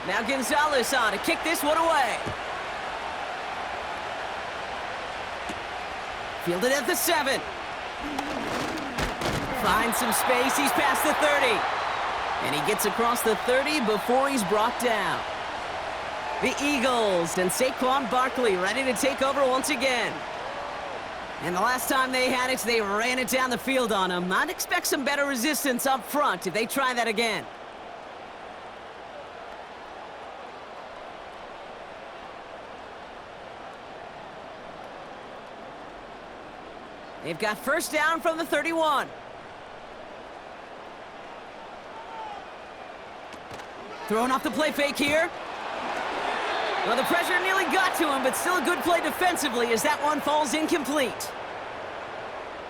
Now Gonzalez on to kick this one away. Fielded at the 7. Finds some space. He's past the 30. And he gets across the 30 before he's brought down. The Eagles and Saquon Barkley ready to take over once again. And the last time they had it, they ran it down the field on him. I'd expect some better resistance up front if they try that again. They've got first down from the 31. Throwing off the play fake here. Well, the pressure nearly got to him, but still a good play defensively as that one falls incomplete.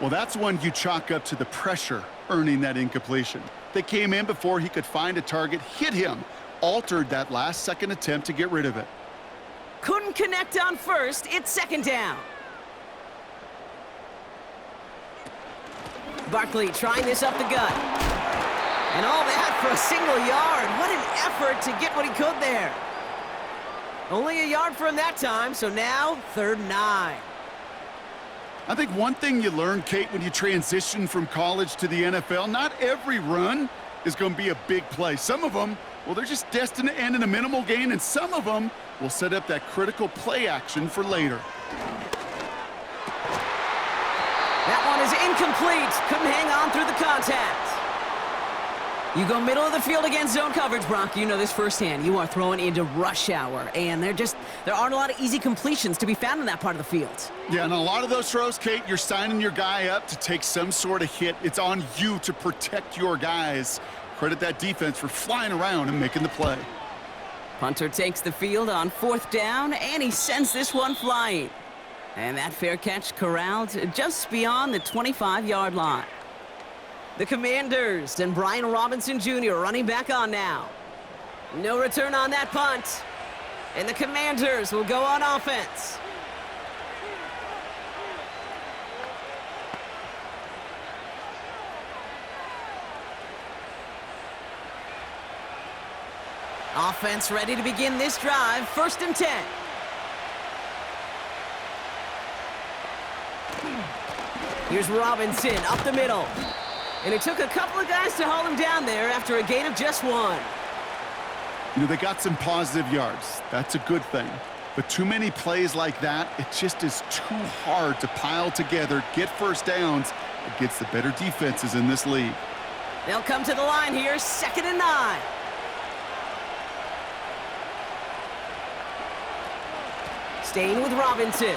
Well, that's one you chalk up to the pressure earning that incompletion. They came in before he could find a target, hit him, altered that last-second attempt to get rid of it. Couldn't connect on first. It's second down. Barkley trying this up the gut. And all that for a single yard. What an effort to get what he could there. Only a yard for him that time, so now 3rd and 9. I think one thing you learn, Kate, when you transition from college to the NFL, not every run is going to be a big play. Some of them, well, they're just destined to end in a minimal gain, and some of them will set up that critical play action for later. That one is incomplete. Couldn't hang on through the contact. You go middle of the field against zone coverage, Brock. You know this firsthand. You are throwing into rush hour, and there aren't a lot of easy completions to be found in that part of the field. Yeah, and a lot of those throws, Kate, you're signing your guy up to take some sort of hit. It's on you to protect your guys. Credit that defense for flying around and making the play. Punter takes the field on 4th down, and he sends this one flying. And that fair catch corralled just beyond the 25-yard line. The Commanders and Brian Robinson Jr. running back on now. No return on that punt. And the Commanders will go on offense. Offense ready to begin this drive. 1st and 10. Here's Robinson up the middle. And it took a couple of guys to haul him down there after a gain of just 1. You know, they got some positive yards. That's a good thing. But too many plays like that, it just is too hard to pile together, get first downs against the better defenses in this league. They'll come to the line here, 2nd and 9. Staying with Robinson.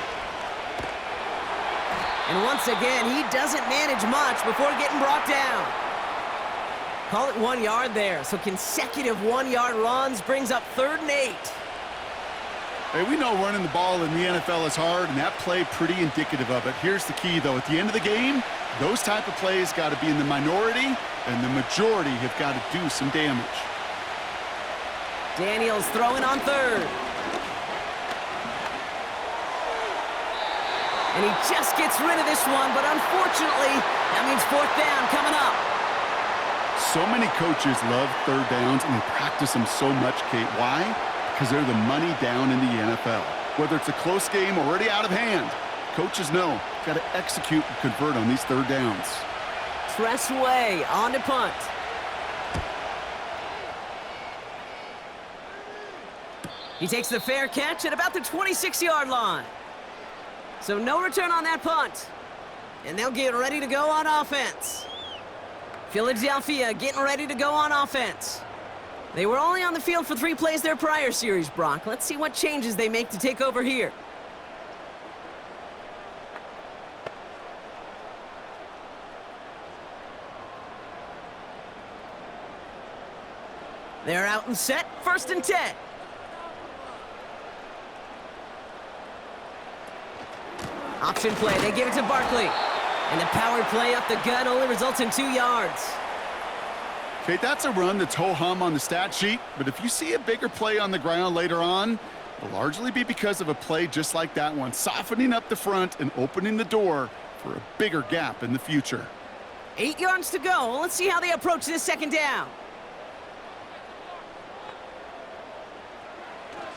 And once again, he doesn't manage much before getting brought down. Call it 1 yard there. So consecutive 1-yard runs brings up 3rd and 8. Hey, we know running the ball in the NFL is hard, and that play pretty indicative of it. Here's the key, though. At the end of the game, those type of plays got to be in the minority, and the majority have got to do some damage. Daniels throwing on 3rd. And he just gets rid of this one, but unfortunately, that means 4th down coming up. So many coaches love 3rd downs, and they practice them so much, Kate. Why? Because they're the money down in the NFL. Whether it's a close game or already out of hand, coaches know got to execute and convert on these 3rd downs. Press away on to punt. He takes the fair catch at about the 26-yard line. So no return on that punt. And they'll get ready to go on offense. Philadelphia getting ready to go on offense. They were only on the field for 3 plays their prior series, Brock. Let's see what changes they make to take over here. They're out and set. 1st and 10. Option play. They give it to Barkley. And the power play up the gut only results in 2 yards. Okay, that's a run that's ho-hum on the stat sheet, but if you see a bigger play on the ground later on, it'll largely be because of a play just like that one, softening up the front and opening the door for a bigger gap in the future. 8 yards to go. Let's see how they approach this 2nd down.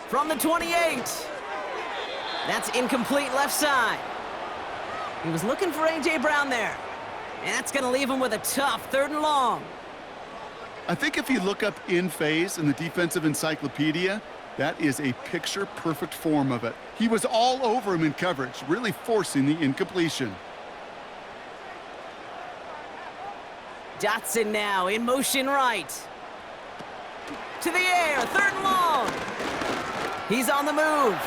From the 28. That's incomplete left side. He was looking for A.J. Brown there. And that's going to leave him with a tough 3rd and long. I think if you look up in phase in the defensive encyclopedia, that is a picture-perfect form of it. He was all over him in coverage, really forcing the incompletion. Dotson now in motion right. To the air, 3rd and long. He's on the move.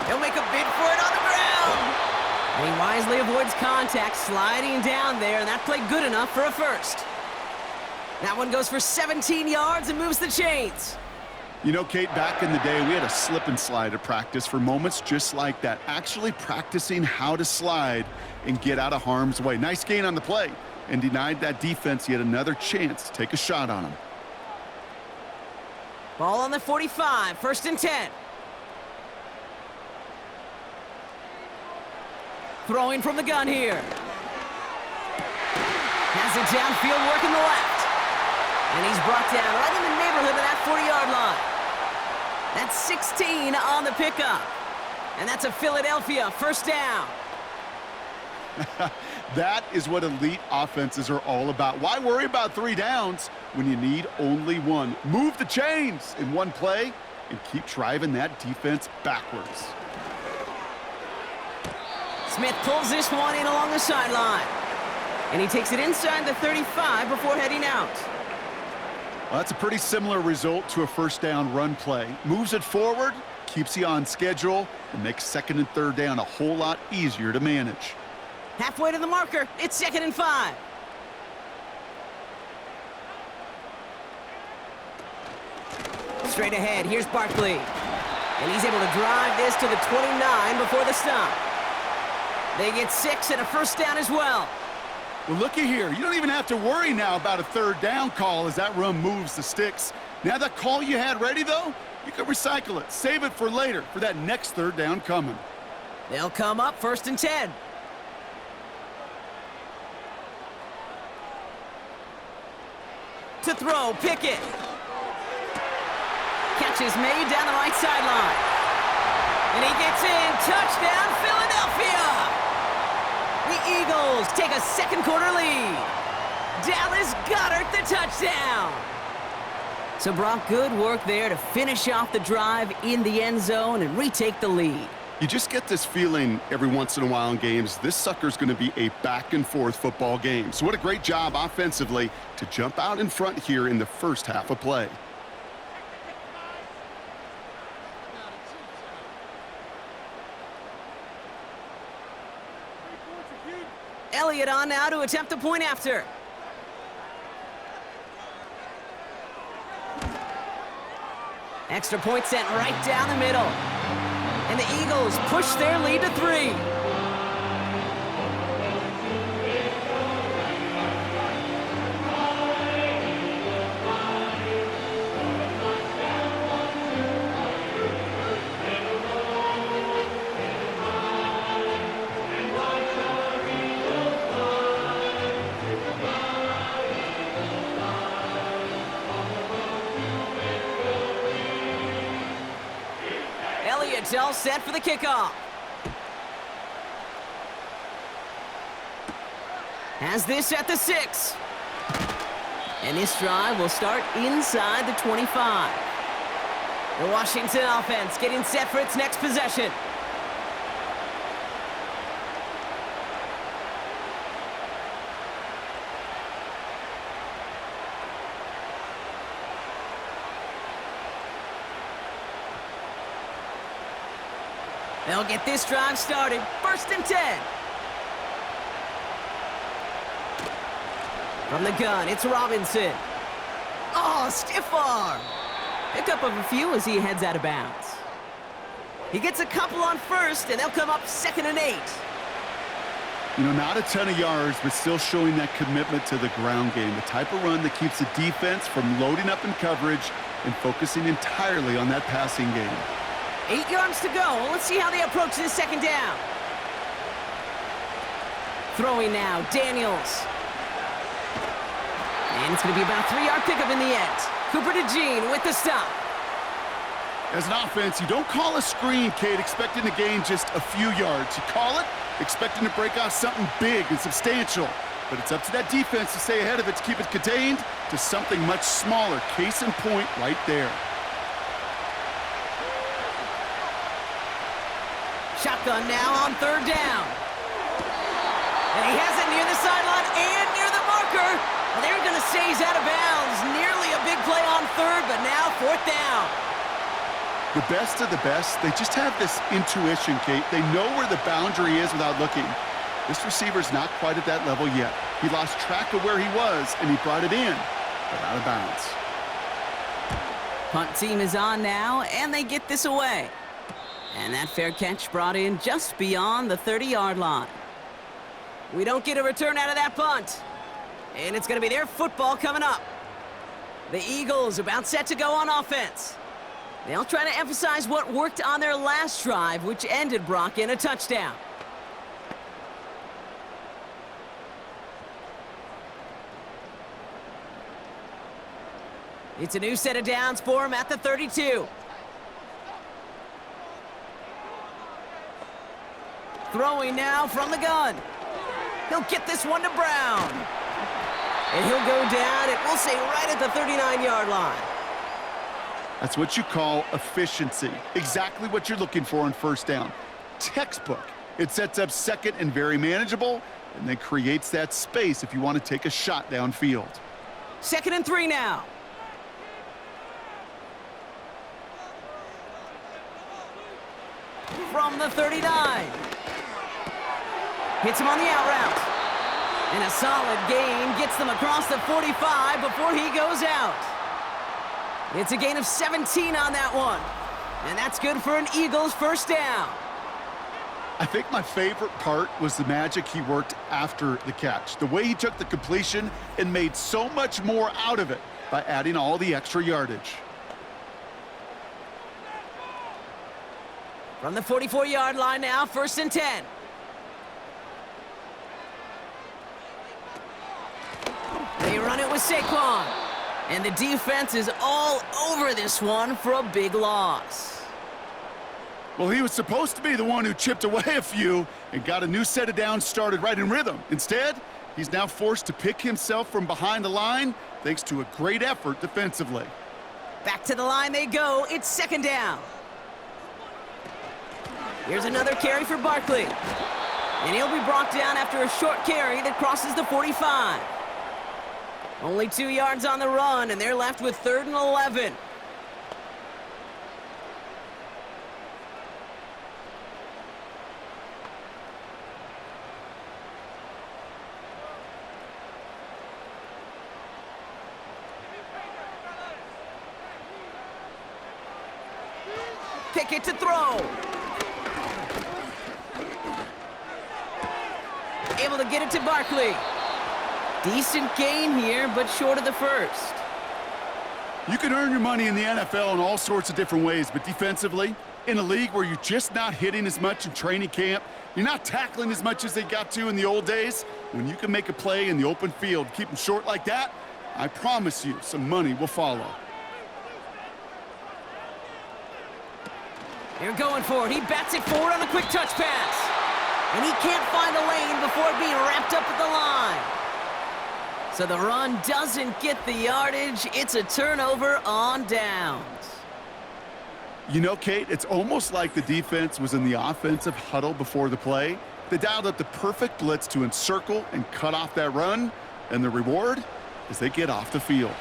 He'll make a bid for it on the ground. And he wisely avoids contact, sliding down there, and that played good enough for a first. That one goes for 17 yards and moves the chains. You know, Kate, back in the day, we had a slip and slide at practice for moments just like that. Actually practicing how to slide and get out of harm's way. Nice gain on the play and denied that defense yet another chance to take a shot on him. Ball on the 45, 1st and 10. Throwing from the gun here. Has it downfield, working the left. And he's brought down right in the neighborhood of that 40-yard line. That's 16 on the pickup. And that's a Philadelphia 1st down. That is what elite offenses are all about. Why worry about 3 downs when you need only 1? Move the chains in one play and keep driving that defense backwards. Smith pulls this one in along the sideline. And he takes it inside the 35 before heading out. Well, that's a pretty similar result to a 1st down run play. Moves it forward, keeps you on schedule, and makes 2nd and 3rd down a whole lot easier to manage. Halfway to the marker, it's 2nd and 5. Straight ahead, here's Barkley. And he's able to drive this to the 29 before the stop. They get 6 and a 1st down as well. Well, looky here. You don't even have to worry now about a 3rd down call as that run moves the sticks. Now that call you had ready, though, you can recycle it. Save it for later for that next 3rd down coming. They'll come up 1st and 10. To throw, Pickett. Catch is made down the right sideline. And he gets in. Touchdown, Philadelphia! The Eagles take a 2nd quarter lead. Dallas Goedert the touchdown. So Brock, good work there to finish off the drive in the end zone and retake the lead. You just get this feeling every once in a while in games, this sucker's going to be a back-and-forth football game. So what a great job offensively to jump out in front here in the 1st half of play. Elliott on now to attempt the point after. Extra point sent right down the middle. And the Eagles push their lead to 3. Elliott's all set for the kickoff. Has this at the 6. And this drive will start inside the 25. The Washington offense getting set for its next possession. They'll get this drive started. 1st and 10. From the gun, it's Robinson. Oh, stiff arm. Pickup of a few as he heads out of bounds. He gets a couple on 1st, and they'll come up 2nd and 8. You know, not a ton of yards, but still showing that commitment to the ground game. The type of run that keeps the defense from loading up in coverage and focusing entirely on that passing game. 8 yards to go. Let's see how they approach this 2nd down. Throwing now, Daniels. And it's going to be about a 3-yard pickup in the end. Cooper to Jean with the stop. As an offense, you don't call a screen, Kate, expecting to gain just a few yards. You call it expecting to break off something big and substantial. But it's up to that defense to stay ahead of it, to keep it contained to something much smaller. Case in point right there. Shotgun now on third down. And he has it near the sideline and near the marker. And they're going to say he's out of bounds. Nearly a big play on third, but now fourth down. The best of the best, they just have this intuition, Kate. They know where the boundary is without looking. This receiver's not quite at that level yet. He lost track of where he was, and he brought it in, but out of bounds. Punt team is on now, and they get this away. And that fair catch brought in just beyond the 30-yard line. We don't get a return out of that punt. And it's going to be their football coming up. The Eagles about set to go on offense. They'll try to emphasize what worked on their last drive, which ended, Brock, in a touchdown. It's a new set of downs for him at the 32. Throwing now from the gun. He'll get this one to Brown. And he'll go down, and we'll say right at the 39-yard line. That's what you call efficiency. Exactly what you're looking for on first down. Textbook. It sets up second and very manageable, and then creates that space if you want to take a shot downfield. 2nd and 3 now. From the 39. Hits him on the out route. And a solid gain gets them across the 45 before he goes out. It's a gain of 17 on that one. And that's good for an Eagles first down. I think my favorite part was the magic he worked after the catch. The way he took the completion and made so much more out of it by adding all the extra yardage. From the 44-yard line now, 1st and 10. They run it with Saquon. And the defense is all over this one for a big loss. Well, he was supposed to be the one who chipped away a few and got a new set of downs started right in rhythm. Instead, he's now forced to pick himself from behind the line thanks to a great effort defensively. Back to the line they go. It's 2nd down. Here's another carry for Barkley. And he'll be brought down after a short carry that crosses the 45. Only 2 yards on the run, and they're left with 3rd and 11. Pickett to throw. Able to get it to Barkley. Decent gain here, but short of the first. You can earn your money in the NFL in all sorts of different ways, but defensively, in a league where you're just not hitting as much in training camp, you're not tackling as much as they got to in the old days, when you can make a play in the open field, keep them short like that, I promise you some money will follow. They're going for it. He bats it forward on a quick touch pass. And he can't find a lane before being wrapped up at the line. So the run doesn't get the yardage. It's a turnover on downs. You know, Kate, it's almost like the defense was in the offensive huddle before the play. They dialed up the perfect blitz to encircle and cut off that run. And the reward is they get off the field.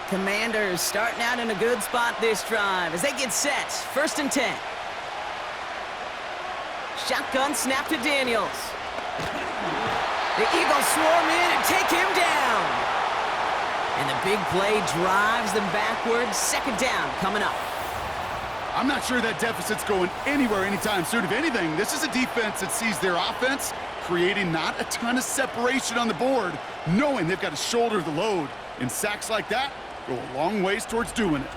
Commanders starting out in a good spot this drive as they get set. 1st and 10. Shotgun snap to Daniels. The Eagles swarm in and take him down. And the big play drives them backwards. 2nd down coming up. I'm not sure that deficit's going anywhere anytime soon. If anything, this is a defense that sees their offense creating not a ton of separation on the board, knowing they've got to shoulder the load. And sacks like that go a long ways towards doing it.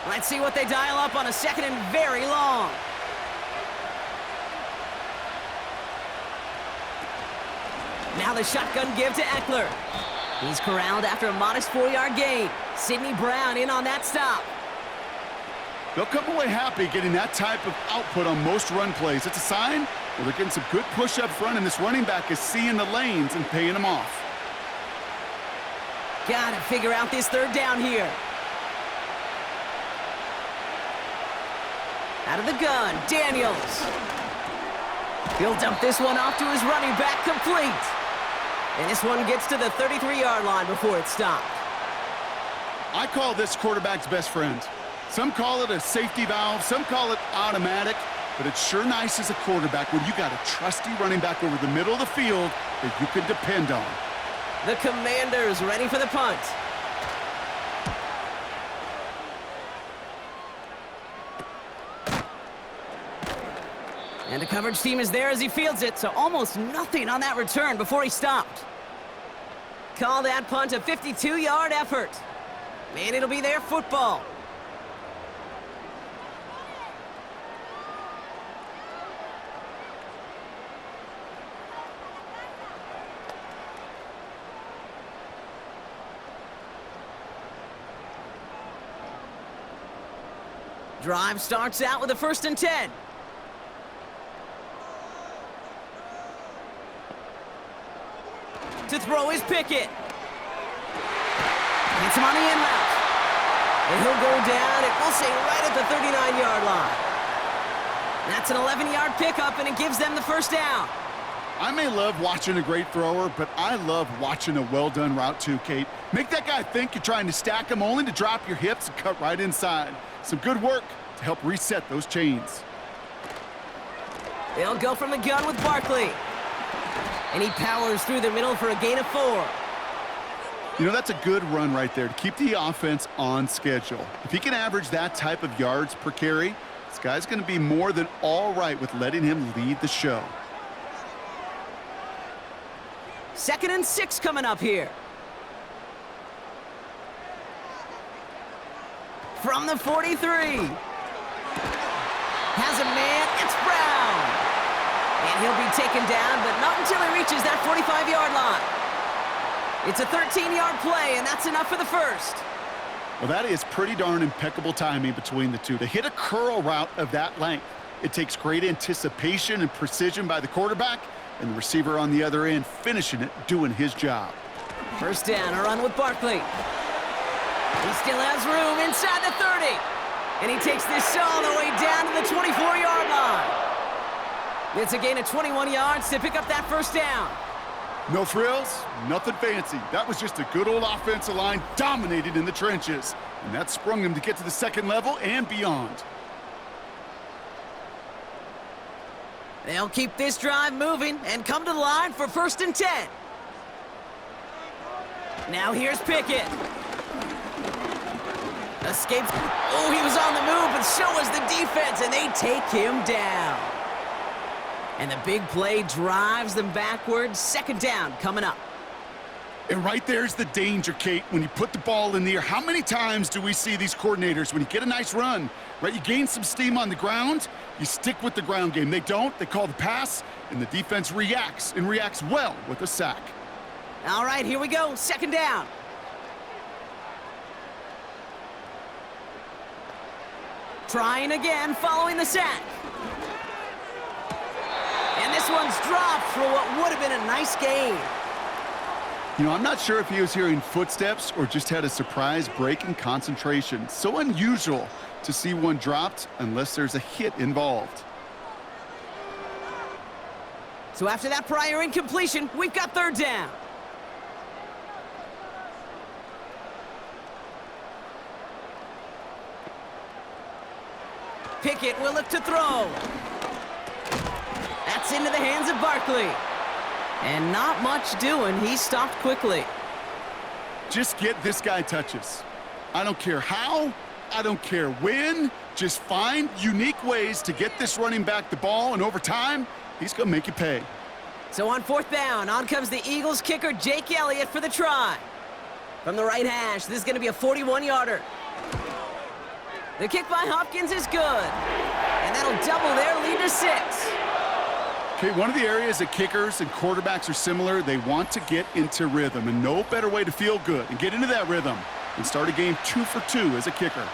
Let's see what they dial up on a second and very long. Now the shotgun give to Eckler. He's corralled after a modest 4-yard gain. Sidney Brown in on that stop. They'll come away happy getting that type of output on most run plays. It's a sign where they're getting some good push up front, and this running back is seeing the lanes and paying them off. Gotta figure out this third down here. Out of the gun, Daniels. He'll dump this one off to his running back, complete. And this one gets to the 33-yard line before it's stopped. I call this quarterback's best friend. Some call it a safety valve, some call it automatic, but it's sure nice as a quarterback when you got a trusty running back over the middle of the field that you can depend on. The Commanders ready for the punt. And the coverage team is there as he fields it, so almost nothing on that return before he stopped. Call that punt a 52-yard effort. And it'll be their football. Drive starts out with a 1st and 10. To throw is Pickett. Gets him on the in route. And he'll go down, and we'll say right at the 39-yard line. That's an 11-yard pickup, and it gives them the first down. I may love watching a great thrower, but I love watching a well-done route too, Kate. Make that guy think you're trying to stack him only to drop your hips and cut right inside. Some good work to help reset those chains. They'll go from the gun with Barkley. And he powers through the middle for a gain of 4. You know, that's a good run right there to keep the offense on schedule. If he can average that type of yards per carry, this guy's going to be more than all right with letting him lead the show. 2nd and 6 coming up here. From the 43. Has a man, it's Brown. And he'll be taken down, but not until he reaches that 45-yard line. It's a 13-yard play, and that's enough for the first. Well, that is pretty darn impeccable timing between the two. To hit a curl route of that length, it takes great anticipation and precision by the quarterback, and the receiver on the other end finishing it, doing his job. First down, a run with Barkley. He still has room inside the 30. And he takes this all the way down to the 24-yard line. It's a gain of 21 yards to pick up that first down. No frills, nothing fancy. That was just a good old offensive line dominated in the trenches. And that sprung him to get to the second level and beyond. They'll keep this drive moving and come to the line for 1st and 10. Now here's Pickett. Escapes. Oh, he was on the move, but so was the defense, and they take him down. And the big play drives them backwards. 2nd down coming up. And right there's the danger, Kate, when you put the ball in the air. How many times do we see these coordinators, when you get a nice run, right, you gain some steam on the ground, you stick with the ground game. They don't. They call the pass, and the defense reacts, and reacts well with a sack. All right, here we go. 2nd down. Trying again following the sack. And this one's dropped for what would have been a nice gain. You know, I'm not sure if he was hearing footsteps or just had a surprise break in concentration. So unusual to see one dropped unless there's a hit involved. So after that prior incompletion, we've got 3rd down. Pickett will look to throw. That's into the hands of Barkley. And not much doing. He stopped quickly. Just get this guy touches. I don't care how, I don't care when. Just find unique ways to get this running back the ball, and over time, he's going to make you pay. So on 4th down, on comes the Eagles kicker, Jake Elliott, for the try. From the right hash, this is going to be a 41-yarder. The kick by Hopkins is good. And that'll double their lead to 6. Okay, one of the areas that kickers and quarterbacks are similar, they want to get into rhythm, and no better way to feel good and get into that rhythm and start a game 2 for 2 as a kicker.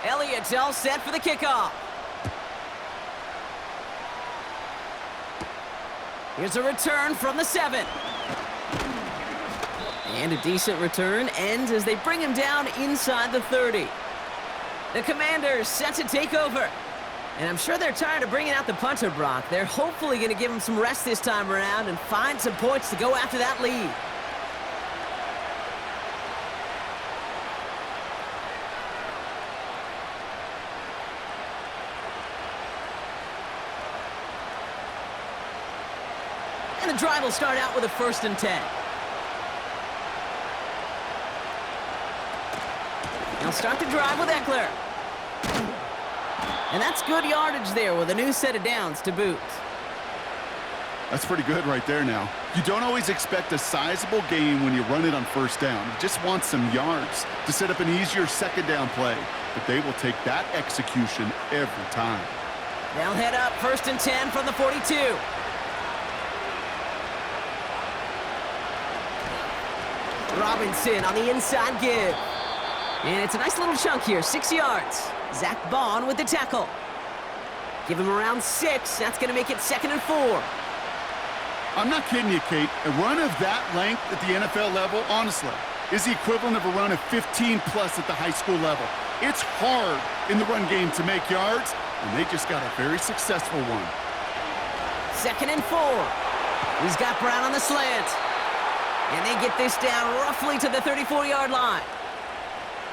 Elliott's all set for the kickoff. Here's a return from the 7. And a decent return ends as they bring him down inside the 30. The Commanders set to take over. And I'm sure they're tired of bringing out the punter, Brock. They're hopefully going to give him some rest this time around and find some points to go after that lead. And the drive will start out with a 1st and 10. They'll start the drive with Eckler. And that's good yardage there with a new set of downs to boot. That's pretty good right there now. You don't always expect a sizable gain when you run it on 1st down. You just want some yards to set up an easier 2nd down play. But they will take that execution every time. They'll head up 1st and 10 from the 42. Robinson on the inside give. And it's a nice little chunk here, 6 yards. Zach Bond with the tackle. Give him around 6. That's going to make it 2nd and 4. I'm not kidding you, Kate. A run of that length at the NFL level, honestly, is the equivalent of a run of 15-plus at the high school level. It's hard in the run game to make yards, and they just got a very successful one. 2nd and 4. He's got Brown on the slant. And they get this down roughly to the 34-yard line.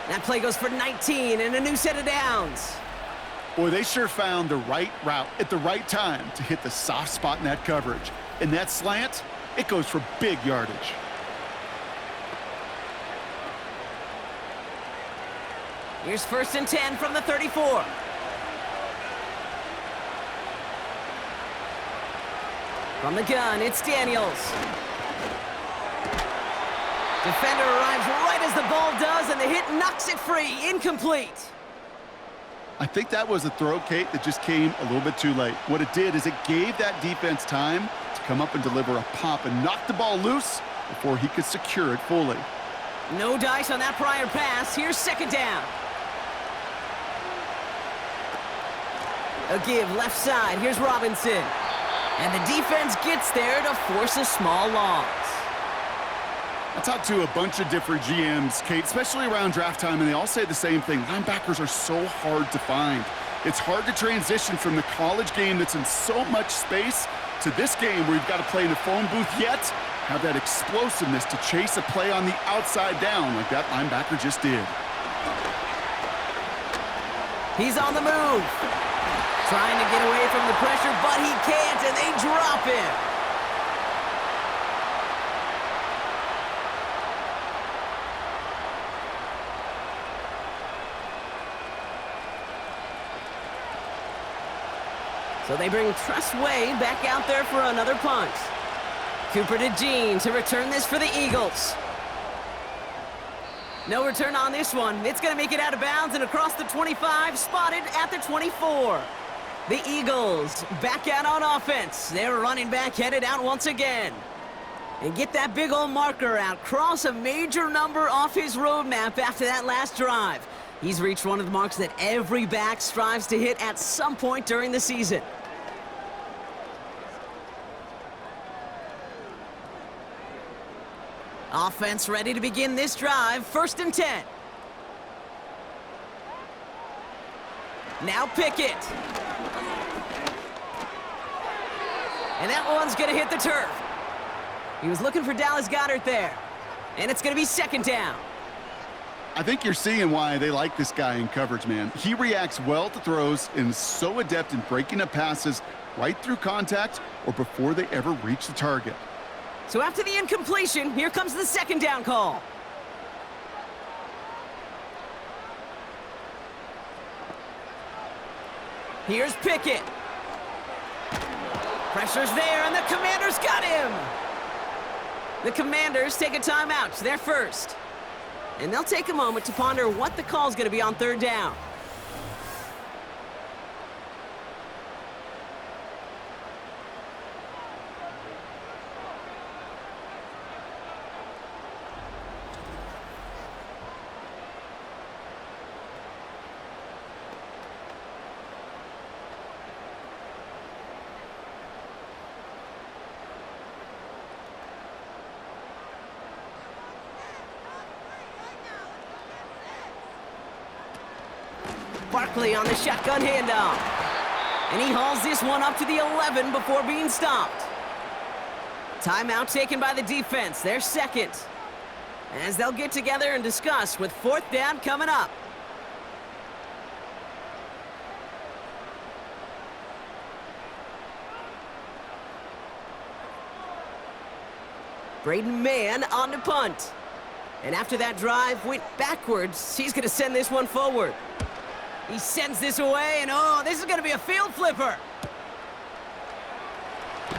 That play goes for 19 and a new set of downs. Boy, they sure found the right route at the right time to hit the soft spot in that coverage. And that slant, it goes for big yardage. Here's 1st and 10 from the 34. From the gun, it's Daniels. Defender arrives right as the ball does, and the hit knocks it free. Incomplete. I think that was a throw, Kate, that just came a little bit too late. What it did is it gave that defense time to come up and deliver a pop and knock the ball loose before he could secure it fully. No dice on that prior pass. Here's 2nd down. A give left side. Here's Robinson. And the defense gets there to force a small loss. I talked to a bunch of different GMs, Kate, especially around draft time, and they all say the same thing. Linebackers are so hard to find. It's hard to transition from the college game that's in so much space to this game where you've got to play in a phone booth, yet have that explosiveness to chase a play on the outside down like that linebacker just did. He's on the move. Trying to get away from the pressure, but he can't, and they drop him. So they bring Tress Way back out there for another punt. Cooper to Jean to return this for the Eagles. No return on this one. It's going to make it out of bounds and across the 25, spotted at the 24. The Eagles back out on offense. Their running back headed out once again. And get that big old marker out. Cross a major number off his roadmap after that last drive. He's reached one of the marks that every back strives to hit at some point during the season. Offense ready to begin this drive. 1st and 10. Now Pickett. And that one's going to hit the turf. He was looking for Dallas Goedert there. And it's going to be 2nd down. I think you're seeing why they like this guy in coverage, man. He reacts well to throws and is so adept in breaking up passes right through contact or before they ever reach the target. So after the incompletion, here comes the second down call. Here's Pickett. Pressure's there, and the Commanders got him. The Commanders take a timeout. They're first. And they'll take a moment to ponder what the call's going to be on third down. Barkley on the shotgun handoff. And he hauls this one up to the 11 before being stopped. Timeout taken by the defense. They're second. As they'll get together and discuss with fourth down coming up. Braden Mann on the punt. And after that drive went backwards, he's going to send this one forward. He sends this away, and oh, this is going to be a field flipper.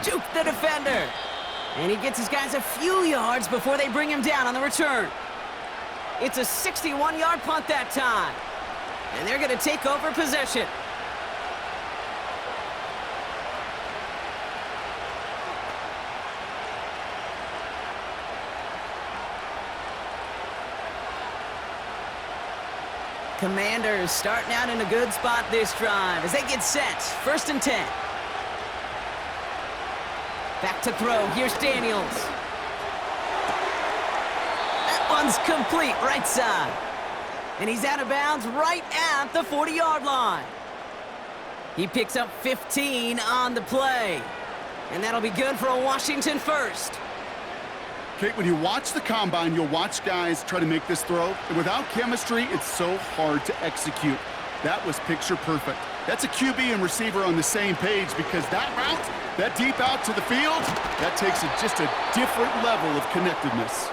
Juke the defender. And he gets his guys a few yards before they bring him down on the return. It's a 61-yard punt that time. And they're going to take over possession. Commanders starting out in a good spot this drive as they get set. First and 10. Back to throw. Here's Daniels. That one's complete right side. And he's out of bounds right at the 40-yard line. He picks up 15 on the play. And that'll be good for a Washington first. Kate, when you watch the combine, you'll watch guys try to make this throw. And without chemistry, it's so hard to execute. That was picture perfect. That's a QB and receiver on the same page because that route, that deep out to the field, that takes just a different level of connectedness.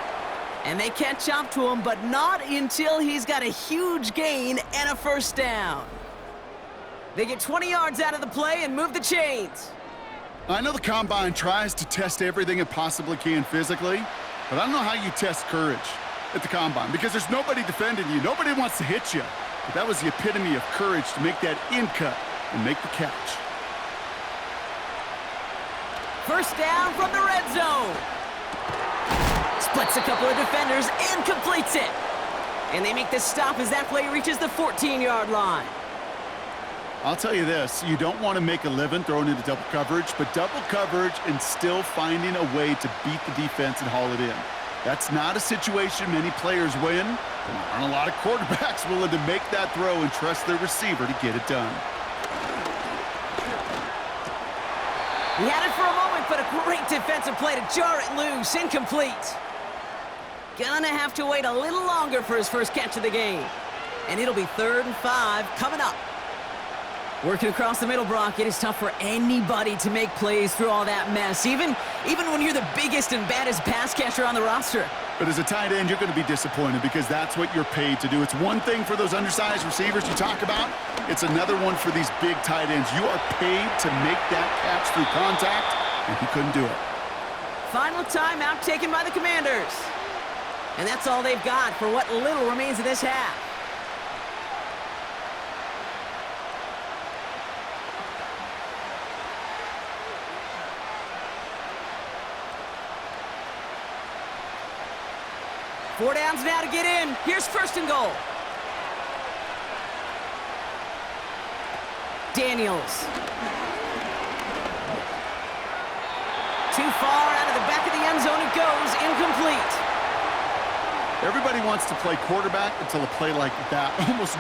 And they catch up to him, but not until he's got a huge gain and a first down. They get 20 yards out of the play and move the chains. I know the combine tries to test everything it possibly can physically, but I don't know how you test courage at the combine because there's nobody defending you. Nobody wants to hit you. But that was the epitome of courage to make that in cut and make the catch. First down from the red zone. Splits a couple of defenders and completes it. And they make the stop as that play reaches the 14-yard line. I'll tell you this, you don't want to make a living throwing into double coverage, but double coverage and still finding a way to beat the defense and haul it in. That's not a situation many players win, and there aren't a lot of quarterbacks willing to make that throw and trust their receiver to get it done. He had it for a moment, but a great defensive play to jar it loose, incomplete. Gonna have to wait a little longer for his first catch of the game. And it'll be 3rd and 5 coming up. Working across the middle, Brock, it is tough for anybody to make plays through all that mess, even when you're the biggest and baddest pass catcher on the roster. But as a tight end, you're going to be disappointed because that's what you're paid to do. It's one thing for those undersized receivers you talk about. It's another one for these big tight ends. You are paid to make that catch through contact, and he couldn't do it. Final timeout taken by the Commanders. And that's all they've got for what little remains of this half. Four downs now to get in. Here's first and goal. Daniels. Too far out of the back of the end zone it goes. Incomplete. Everybody wants to play quarterback until a play like that almost